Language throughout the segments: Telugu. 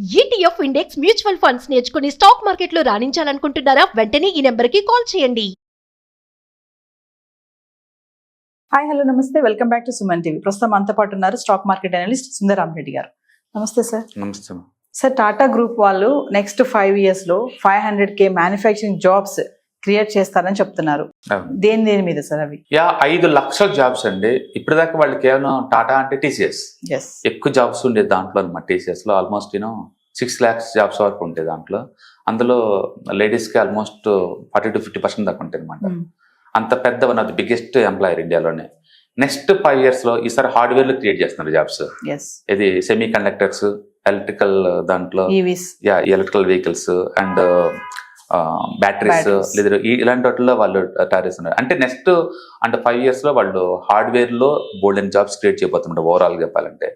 ETF ఇండెక్స్ మ్యూచువల్ ఫండ్స్ నేర్చుకుని స్టాక్ మార్కెట్లో రాణించాలనుకుంటున్నారా? వెంటనే ఈ నెంబర్కి కాల్ చేయండి. హాయ్ హలో నమస్తే, welcome back to Suman TV. ప్రస్తుతం మనతో పాటు ఉన్నారు స్టాక్ మార్కెట్ అనలిస్ట్ సుందర రెడ్డి గారు. నమస్తే సార్. నమస్తే సార్, టాటా గ్రూప్ వాళ్ళు నెక్స్ట్ 5 years లో 500K మ్యానుఫ్యాక్చరింగ్ జాబ్స్ క్రియేట్ చేస్తారని చెప్తున్నారు. దేని మీద సార్ అవి? 5 లక్షల జాబ్స్ అండి. ఇప్పటిదాకా వాళ్ళు కేవలం టాటా అంటే టీసీఎస్ ఎక్కువ జాబ్స్ ఉండేది దాంట్లో అనమాట. టీసీఎస్ లో ఆల్మోస్ట్ 6 lakhs జాబ్స్ వరకు ఉంటాయి దాంట్లో. అందులో లేడీస్ కి ఆల్మోస్ట్ 40 to 50% దాకా ఉంటాయి అనమాట. అంత పెద్ద one of the biggest employer ఇండియాలోనే. నెక్స్ట్ 5 years లో ఈసారి హార్డ్వేర్ లో క్రియేట్ చేస్తున్నారు జాబ్స్. ఇది సెమీ కండక్టర్స్, ఎలక్ట్రికల్ దాంట్లో, ఎలక్ట్రికల్ వెహికల్స్ అండ్ బ్యాటరీస్ లేదా ఇలాంటి వాటిలో వాళ్ళు తయారు చేస్తున్నారు. అంటే నెక్స్ట్ 5 years లో వాళ్ళు హార్డ్వేర్ లో బోల్డెన్ జాబ్స్ క్రియేట్ చేయబోతున్నారు. ఓవరాల్ చెప్పాలంటే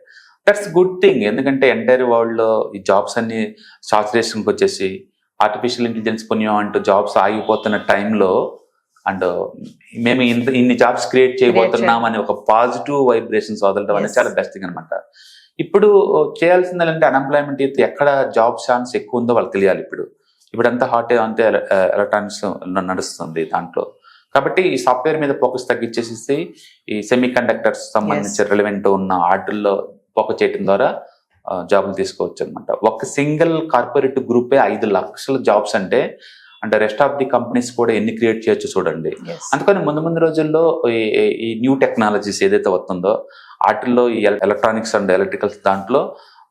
దట్స్ గుడ్ థింగ్. ఎందుకంటే ఎంటైర్ వరల్డ్ లో ఈ జాబ్స్ అన్ని సాచురేషన్కి వచ్చేసి ఆర్టిఫిషియల్ ఇంటెలిజెన్స్ పుణ్యం అంటూ జాబ్స్ ఆగిపోతున్న టైంలో అండ్ మేము ఇన్ని జాబ్స్ క్రియేట్ చేయబోతున్నాం అని ఒక పాజిటివ్ వైబ్రేషన్స్ వదలడం అనేది చాలా బెస్ట్ థింగ్ అనమాట. ఇప్పుడు చేయాల్సింది అంటే అన్ఎంప్లాయ్మెంట్ ఎక్కడ జాబ్ ఛాన్స్ ఎక్కువ ఉందో వాళ్ళకి తెలియాలి. ఇప్పుడంతా హాట్ అంతే ఎలక్ట్రానిక్స్ నడుస్తుంది దాంట్లో. కాబట్టి ఈ సాఫ్ట్వేర్ మీద ఫోకస్ తగ్గించేసి ఈ సెమీ కండక్టర్స్ సంబంధించి రిలవెంట్ ఉన్న ఆర్డర్లో ఫోకస్ చేయడం ద్వారా జాబులు తీసుకోవచ్చు అనమాట. ఒక సింగిల్ కార్పొరేట్ గ్రూపే 5 లక్షల జాబ్స్ అంటే రెస్ట్ ఆఫ్ ది కంపెనీస్ కూడా ఎన్ని క్రియేట్ చేయొచ్చు చూడండి. అందుకని ముందు రోజుల్లో ఈ న్యూ టెక్నాలజీస్ ఏదైతే వస్తుందో వాటిల్లో ఈ ఎలక్ట్రానిక్స్ అండ్ ఎలక్ట్రికల్స్ దాంట్లో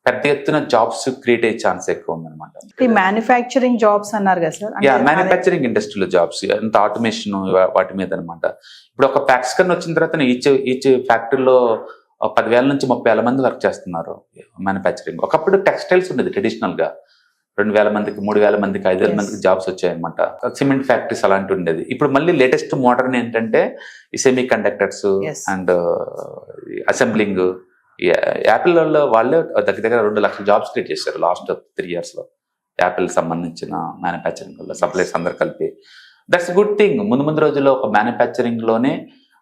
పెద్ద ఎత్తున జాబ్స్ క్రియేట్ అయ్యే ఛాన్స్ ఎక్కువ ఉందన్నమాట. మ్యానుఫ్యాక్చరింగ్ జాబ్స్ అన్నారు కదా సార్? మ్యానుఫ్యాక్చరింగ్ ఇండస్ట్రీలో జాబ్స్, అంత ఆటోమేషన్ వాటి మీద అనమాట. ఇప్పుడు ఒక ఫ్యాక్స్కన్ వచ్చిన తర్వాత ఈచ్ ఫ్యాక్టరీలో 10,000 నుంచి 30,000 మంది వర్క్ చేస్తున్నారు మ్యానుఫ్యాక్చరింగ్. ఒకప్పుడు టెక్స్టైల్స్ ఉండేది ట్రెడిషనల్ గా 2,000 మందికి, 3,000 మందికి, 5,000 మందికి జాబ్స్ వచ్చాయన్నమాట. సిమెంట్ ఫ్యాక్టరీస్ అలాంటి ఉండేది. ఇప్పుడు మళ్ళీ లేటెస్ట్ మోడర్న్ ఏంటంటే ఈ semi conductors and assembling. Apple వాళ్ళే దగ్గర 2 లక్షల జాబ్స్ క్రియేట్ చేశారు లాస్ట్ 3 years లో. యాపిల్ సంబంధించిన మ్యానుఫ్యాక్చరింగ్ వల్ల సప్లైస్ అందరు కలిపి. That's good thing. ముందు రోజుల్లో ఒక మ్యానుఫ్యాక్చరింగ్ లోనే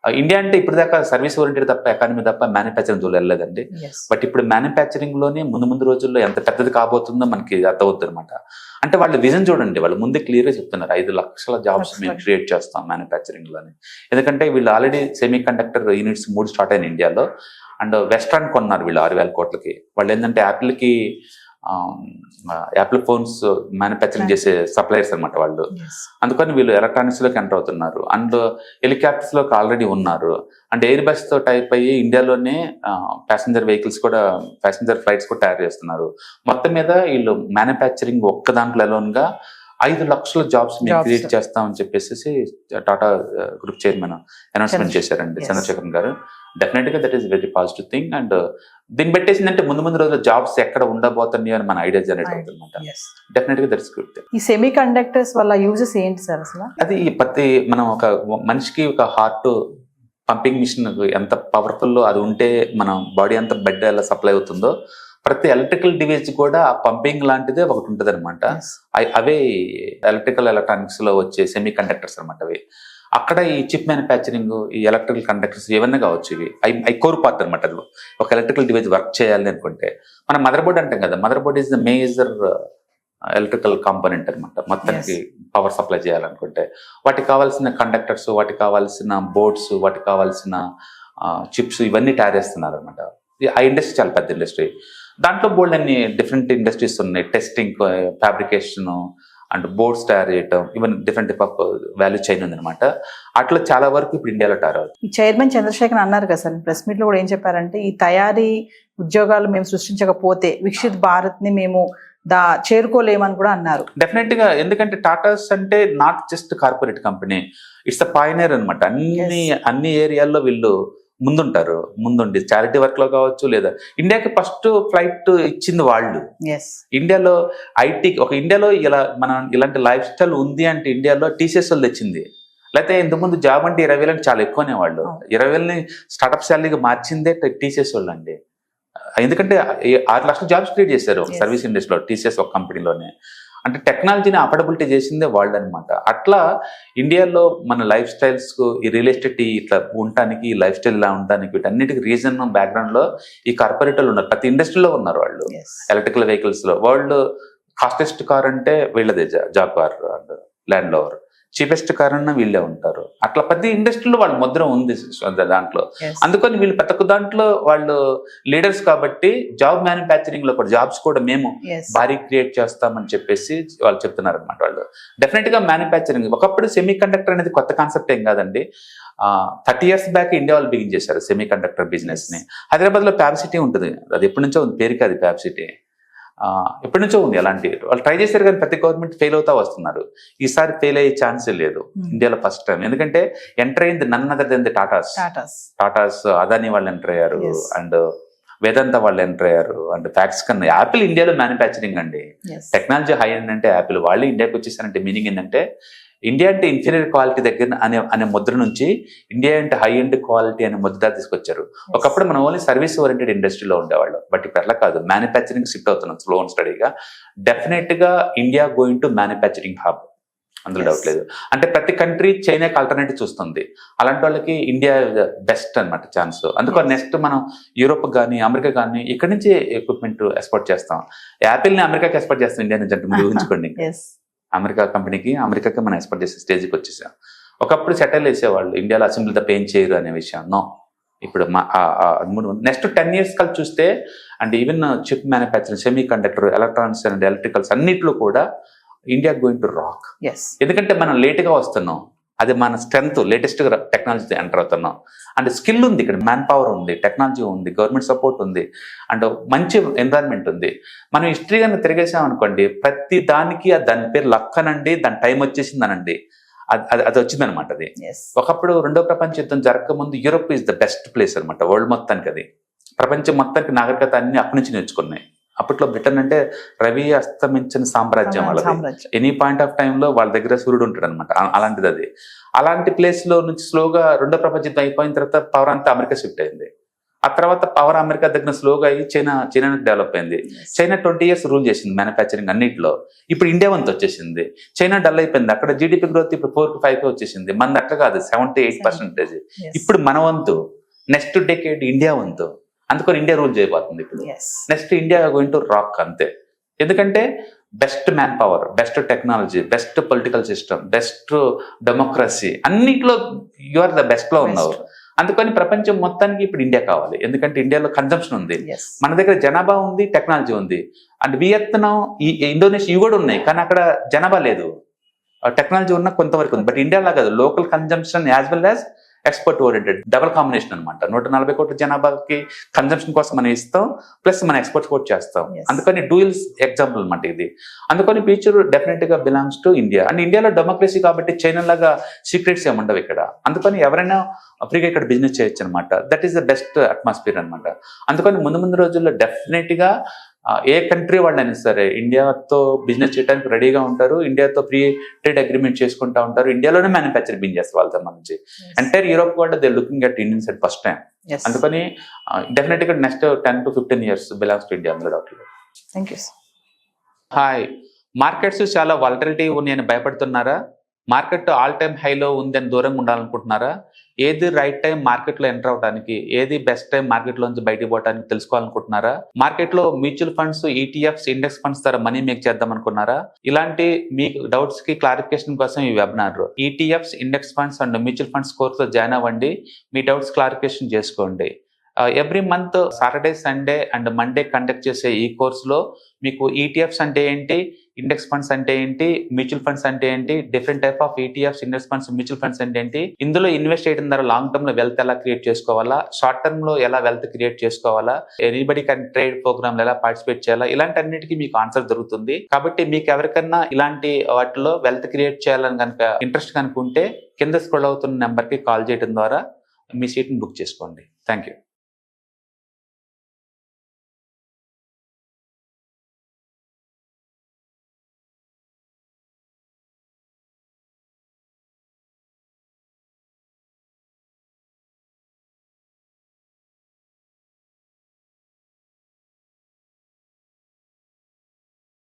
ఇండియా అంటే ఇప్పుడు దాకా సర్వీస్ ఓరియంటెడ్ తప్ప, ఎకానమీ తప్ప మ్యానుఫ్యాక్చరింగ్ జోలు వెళ్ళలేదండి. బట్ ఇప్పుడు మ్యానుఫ్యాక్చరింగ్ లోనే ముందు రోజుల్లో ఎంత పెద్దది కాబోతుందో మనకి అర్థమవుతుంది అనమాట. అంటే వాళ్ళ విజన్ చూడండి, వాళ్ళు ముందే క్లియర్ గా చెప్తున్నారు 5 లక్షల జాబ్స్ మేము క్రియేట్ చేస్తాం మ్యానుఫ్యాక్చరింగ్ లోనే. ఎందుకంటే వీళ్ళు already semi conductor units 3 start అయిన ఇండియాలో. అండ్ వెస్ట్రాన్ కొన్నారు వీళ్ళు 6,000 కోట్లకి. వాళ్ళు ఏంటంటే యాపిల్ ఫోన్స్ మ్యానుఫ్యాక్చరింగ్ చేసే సప్లయర్స్ అనమాట వాళ్ళు. అందుకని వీళ్ళు ఎలక్ట్రానిక్స్ లోకి ఎంటర్ అవుతున్నారు. అండ్ హెలికాప్టర్స్ లోకి ఆల్రెడీ ఉన్నారు. అండ్ ఎయిర్ బస్ తో టైప్ అయ్యి ఇండియాలోనే ప్యాసింజర్ వెహికల్స్ కూడా, ప్యాసింజర్ ఫ్లైట్స్ కూడా తయారు చేస్తున్నారు. మొత్తం మీద వీళ్ళు మ్యానుఫ్యాక్చరింగ్ ఒక్క దాంట్లో అలోన్ గా 5 లక్షల జాబ్స్ మేము క్రియేట్ చేస్తామని చెప్పేసి టాటా గ్రూప్ చైర్మన్ అనౌన్స్మెంట్ చేశారండి, చంద్రశేఖరన్ గారు. డెఫినెట్ గా that is very positive thing. And దీన్ని పెట్టేసిందంటే ముందు రోజుల్లో జాబ్స్ ఎక్కడ ఉండబోతున్నాయి అని మన ఐడియా జనరేట్ అవుతుంది అనమాట. డెఫినెట్ గా దట్స్ గుడ్ థింగ్. ఈ సెమీ కండక్టర్స్ వల్ల యూజెస్ ఏంటి సార్ అసలు? అది మనం ఒక మనిషికి ఒక హార్ట్ పంపింగ్ మిషన్ ఎంత పవర్ఫుల్ అది ఉంటే మన బాడీ అంతా బెడ్ ఎలా సప్లై అవుతుందో, ప్రతి ఎలక్ట్రికల్ డివైస్ కూడా ఆ పంపింగ్ లాంటిదే ఒకటి ఉంటుంది అనమాట. అవే ఎలక్ట్రానిక్స్ లో వచ్చే సెమీ కండక్టర్స్ అనమాట. అవి అక్కడ ఈ చిప్ మ్యానుఫ్యాక్చరింగ్, ఈ ఎలక్ట్రికల్ కండక్టర్స్ ఏమన్నా కావచ్చు, ఇవి ఐ కోర్ పార్ట్ అనమాట. అది ఒక ఎలక్ట్రికల్ డివైస్ వర్క్ చేయాలి అనుకుంటే మన మదర్ బోర్డ్ అంటాం కదా, mother board is the major electrical component అనమాట. మొత్తానికి పవర్ సప్లై చేయాలనుకుంటే వాటికి కావాల్సిన కండక్టర్స్, వాటికి కావాల్సిన బోర్డ్స్, వాటికి కావాల్సిన చిప్స్ ఇవన్నీ తయారు చేస్తున్నారు అనమాట. ఆ ఇండస్ట్రీ చాలా పెద్ద ఇండస్ట్రీ. దాంట్లో బోల్డ్ అన్ని డిఫరెంట్ ఇండస్ట్రీస్ ఉన్నాయి. టెస్టింగ్, ఫ్యాబ్రికేషన్ అండ్ బోర్డ్స్ తయారు చేయటం, even different type of value chain ఉందన్నమాట. అట్లా చాలా వరకు ఇప్పుడు ఇండియాలో తయారవుతుంది. ఈ చైర్మన్ చంద్రశేఖర్ అన్నారు కదా సార్ ప్రెస్ మీట్ లో కూడా, ఏం చెప్పారంటే ఈ తయారీ ఉద్యోగాలు మేము సృష్టించకపోతే వికసిత్ భారత్ ని మేము చేరుకోలేమని కూడా అన్నారు. డెఫినెట్ గా. ఎందుకంటే టాటాస్ అంటే not just corporate company, it's a Pioneer అనమాట. అన్ని ఏరియాల్లో వీళ్ళు ముందుండి చారిటీ వర్క్ లో కావచ్చు, లేదా ఇండియాకి ఫస్ట్ ఫ్లైట్ ఇచ్చింది వాళ్ళు. ఇండియాలో ఇండియాలో ఇలాంటి లైఫ్ స్టైల్ ఉంది అంటే ఇండియాలో టీసీఎస్ వాళ్ళు తెచ్చింది. లేకపోతే ఇంతకుముందు జాబ్ అంటే 20,000 చాలా ఎక్కువనే వాళ్ళు. 20,000 స్టార్ట్అప్ శాలరీగా మార్చిందే టీసీఎస్ వాళ్ళు అండి. ఎందుకంటే 6 లక్షల జాబ్స్ క్రియేట్ చేశారు ఒక సర్వీస్ ఇండస్ట్రీలో టీసీఎస్ ఒక కంపెనీలోనే. అంటే టెక్నాలజీని అఫోర్డబిలిటీ చేసిందే వాళ్ళు అనమాట. అట్లా ఇండియాలో మన లైఫ్ స్టైల్స్కు ఈ రియల్ ఎస్టేట్ ఇట్లా ఉండటానికి, ఈ లైఫ్ స్టైల్ ఇలా ఉండటానికి వీటన్నిటికి రీజన్ బ్యాక్గ్రౌండ్లో ఈ కార్పొరేటర్లు ఉన్నారు. ప్రతి ఇండస్ట్రీలో ఉన్నారు వాళ్ళు. ఎలక్ట్రికల్ వెహికల్స్లో వాళ్ళు కాస్టెస్ట్ కార్ అంటే వీళ్ళదే జాబ్ car and Land Rover, cheapest car అన్న వీళ్ళే ఉంటారు. అట్లా ప్రతి ఇండస్ట్రీలో వాళ్ళ ముద్ర ఉంది దాంట్లో. అందుకని వీళ్ళు ప్రతి ఒక్క దాంట్లో వాళ్ళు లీడర్స్ కాబట్టి జాబ్ మ్యానుఫ్యాక్చరింగ్ లో కూడా జాబ్స్ కూడా మేము భారీ క్రియేట్ చేస్తామని చెప్పేసి వాళ్ళు చెప్తున్నారు అనమాట. వాళ్ళు డెఫినెట్ గా మ్యానుఫ్యాక్చరింగ్ ఒకప్పుడు సెమీ కండక్టర్ అనేది కొత్త కాన్సెప్ట్ ఏం కాదండి. 30 years బ్యాక్ ఇండియా వాళ్ళు బిగిన్ చేశారు సెమీ కండక్టర్ బిజినెస్ ని. హైదరాబాద్ లో ఫ్యాబ్ సిటీ ఉంటుంది, అది ఎప్పటి నుంచో ఉంది, పేరుకి అది ఫ్యాబ్ సిటీ ఎప్పటి నుంచో ఉంది. అలాంటి వాళ్ళు ట్రై చేశారు కానీ ప్రతి గవర్నమెంట్ ఫెయిల్ అవుతా వస్తున్నారు. ఈసారి ఫెయిల్ అయ్యే ఛాన్సే లేదు ఇండియాలో ఫస్ట్ టైం. ఎందుకంటే ఎంటర్ అయింది none other than the Tatas, Adani వాళ్ళు ఎంటర్ అయ్యారు, అండ్ వేదాంత వాళ్ళు ఎంటర్ అయ్యారు, అండ్ ఫ్యాక్స్ కన్నా యాపిల్ ఇండియాలో మ్యానుఫ్యాక్చరింగ్ అండి. టెక్నాలజీ హై ఎండ్ అంటే యాపిల్ వాళ్ళు ఇండియాకి వచ్చేసారంటే మీనింగ్ ఏంటంటే ఇండియా అంటే ఇన్ఫీరియర్ క్వాలిటీ దగ్గర అనే ముద్ర నుంచి ఇండియా అంటే హై ఎండ్ క్వాలిటీ అనే ముద్ర తీసుకొచ్చారు. ఒకప్పుడు మనం ఓన్లీ సర్వీస్ ఓరియంటెడ్ ఇండస్ట్రీలో ఉండేవాళ్ళు, బట్ ఇప్పుడు అట్లా కాదు, మ్యానుఫ్యాక్చరింగ్ షిఫ్ట్ అవుతున్నాం స్లో అండ్ స్టడీగా. డెఫినెట్ గా India going to manufacturing hub, అందులో డౌట్ లేదు. అంటే ప్రతి కంట్రీ చైనాకి ఆల్టర్నేటివ్ చూస్తుంది, అలాంటి వాళ్ళకి ఇండియా బెస్ట్ అనమాట ఛాన్స్. అందుకని నెక్స్ట్ మనం యూరోప్ కానీ అమెరికా కానీ ఇక్కడి నుంచి ఎక్విప్మెంట్ ఎక్స్పోర్ట్ చేస్తాం. యాపిల్ని అమెరికాకి ఎక్స్పోర్ట్ చేస్తాం ఇండియా నుంచి అంటే మీరు ఊహించుకోండి. అమెరికా కంపెనీకి అమెరికాకి మనం ఎక్స్పోర్ట్ చేసే స్టేజ్కి వచ్చేసాం. ఒకప్పుడు సెటిల్ వేసేవాళ్ళు ఇండియాలో అసెంబ్లీ తప్ప ఏం చేయరు అనే విషయం. నో, ఇప్పుడు నెక్స్ట్ 10 years కలిసి చూస్తే and even chip manufacturing, semi conductor, electronics and electricals అన్నిట్లో కూడా ఇండియా గోయింగ్ టు రాక్. ఎందుకంటే మనం లేట్గా వస్తున్నాం, అది మన స్ట్రెంగ్త్, లేటెస్ట్ టెక్నాలజీ ఎంటర్ అవుతున్నాం. అండ్ స్కిల్ ఉంది, ఇక్కడ మ్యాన్ పవర్ ఉంది, టెక్నాలజీ ఉంది, గవర్నమెంట్ సపోర్ట్ ఉంది, అండ్ మంచి ఎన్విరాన్మెంట్ ఉంది. మనం హిస్టరీ కనుక తిరిగేసాం అనుకోండి, ప్రతి దానికి దాని పేరు లక్ అనండి, దాని టైం వచ్చేసింది అనండి, అది వచ్చిందనమాట. అది ఒకప్పుడు రెండో ప్రపంచ యుద్ధం జరగకముందు Europe is the best place అనమాట వరల్డ్ మొత్తానికి. అది ప్రపంచం మొత్తానికి నాగరికత అన్ని అక్కడి నుంచి నేర్చుకున్నాయి. అప్పట్లో బ్రిటన్ అంటే రవి అస్తమించిన సామ్రాజ్యం వాళ్ళది. ఎనీ పాయింట్ ఆఫ్ టైంలో వాళ్ళ దగ్గర సూర్యుడు ఉంటాడు అనమాట. అలాంటిది అది. అలాంటి ప్లేస్ లో నుంచి స్లోగా రెండో ప్రపంచ యుద్ధం అయిపోయిన తర్వాత పవర్ అంతా అమెరికా షిఫ్ట్ అయింది. ఆ తర్వాత పవర్ అమెరికా దగ్గర స్లోగా అయ్యి చైనాకి డెవలప్ అయింది. చైనా 20 years రూల్ చేసింది మ్యానుఫ్యాక్చరింగ్ అన్నింటిలో. ఇప్పుడు ఇండియా వంతు వచ్చేసింది. చైనా డల్ అయిపోయింది, అక్కడ జీడిపి గ్రోత్ ఇప్పుడు 4 to 5 వచ్చేసింది. మన అట్లా కాదు, 7-8%. ఇప్పుడు మన వంతు, నెక్స్ట్ డెకేడ్ ఇండియా వంతు. అందుకని ఇండియా రూల్ చేయబోతుంది ఇప్పుడు. Next India going to rock అంతే. ఎందుకంటే best man power, best technology, best political system, best democracy, అన్నిట్లో యు ఆర్ ద బెస్ట్ లో ఉన్నావు. అందుకని ప్రపంచం మొత్తానికి ఇప్పుడు ఇండియా కావాలి. ఎందుకంటే ఇండియాలో కన్జంప్షన్ ఉంది, మన దగ్గర జనాభా ఉంది, టెక్నాలజీ ఉంది. అండ్ వియత్నాం, ఇండోనేషియా ఇవి కూడా ఉన్నాయి, కానీ అక్కడ జనాభా లేదు, టెక్నాలజీ ఉన్న కొంతవరకు ఉంది. బట్ ఇండియాలో కాదు, local consumption as well as export oriented, double combination అనమాట. 140 కోట్ల జనాభాకి కన్జంప్షన్ కోసం మనం ఇస్తాం, ప్లస్ మనం ఎక్స్పోర్ట్ కూడా చేస్తాం. అందుకని డూయల్ ఎగ్జాంపుల్ అనమాట ఇది. అందుకని ఫ్యూచర్ డెఫినెట్ గా బిలాంగ్స్ టు ఇండియా. అండ్ ఇండియాలో డెమోక్రసీ కాబట్టి చైనా లాగా సీక్రెట్స్ ఏముండవు ఇక్కడ. అందుకని ఎవరైనా ఫ్రీగా ఇక్కడ బిజినెస్ చేయొచ్చు అనమాట. That is the best atmosphere అనమాట. అందుకని ముందు రోజుల్లో డెఫినెట్ గా ఏ కంట్రీ వాళ్ళైనా సరే ఇండియాతో బిజినెస్ చేయడానికి రెడీగా ఉంటారు, ఇండియాతో ఫ్రీ ట్రేడ్ అగ్రిమెంట్ చేసుకుంటా ఉంటారు, ఇండియాలోనే మ్యానుఫ్యాక్చరింగ్ బిజినెస్ వాళ్ళతో మంచి ఎంటైర్ యూరోప్ కూడా they looking at Indians at first time. అందుకని డెఫినెట్ గా next 10 to 15 years belongs to India. అందులో డౌట్ లేదు. Thank you. హాయ్, మార్కెట్స్ చాలా వాలటిలిటీ ఉన్నాయని భయపడుతున్నారా? మార్కెట్ ఆల్ టైమ్ హైలో ఉందని దూరంగా ఉండాలనుకుంటున్నారా? ఏది రైట్ టైం మార్కెట్లో ఎంటర్ అవడానికి, ఏది బెస్ట్ టైం మార్కెట్లోంచి బయటకు పోవడానికి తెలుసుకోవాలనుకుంటున్నారా? మార్కెట్లో mutual funds, ETFs, index funds ద్వారా మనీ మేక్ చేద్దాం అనుకున్నారా? ఇలాంటి మీ డౌట్స్ కి క్లారిఫికేషన్ కోసం ఈ webinar. ETFs, index funds and mutual funds కోర్సులో జాయిన్ అవ్వండి, మీ డౌట్స్ క్లారిఫికేషన్ చేసుకోండి. Every month Saturday, Sunday and Monday conduct చేసే ఈ కోర్సులో మీకు ఈటీఎఫ్స్ అంటే ఏంటి, ఇండెక్స్ ఫండ్స్ అంటే ఏంటి, మ్యూచువల్ ఫండ్స్ అంటే ఏంటి, different type of ETFs, index funds, mutual funds అంటే ఏంటి, ఇందులో ఇన్వెస్ట్ చేయడం ద్వారా లాంగ్ టర్మ్ లో వెల్త్ ఎలా క్రియేట్ చేసుకోవాలా, షార్ట్ టర్మ్ లో ఎలా వెల్త్ క్రియేట్ చేసుకోవాలా, ఎనీబడి కెన్ ట్రేడ్ ప్రోగ్రామ్ ఎలా పార్టిసిపేట్ చేయాలా, ఇలాంటి అన్నిటికీ మీకు ఆన్సర్ దొరుకుతుంది. కాబట్టి మీకు ఎవరికన్నా ఇలాంటి వాటిలో వెల్త్ క్రియేట్ చేయాలని కనుక ఇంట్రెస్ట్ కనుకుంటే కింద స్క్రోల్ అవుతున్న నెంబర్ కి కాల్ చేయడం ద్వారా మీ సీట్ని బుక్ చేసుకోండి. Thank you.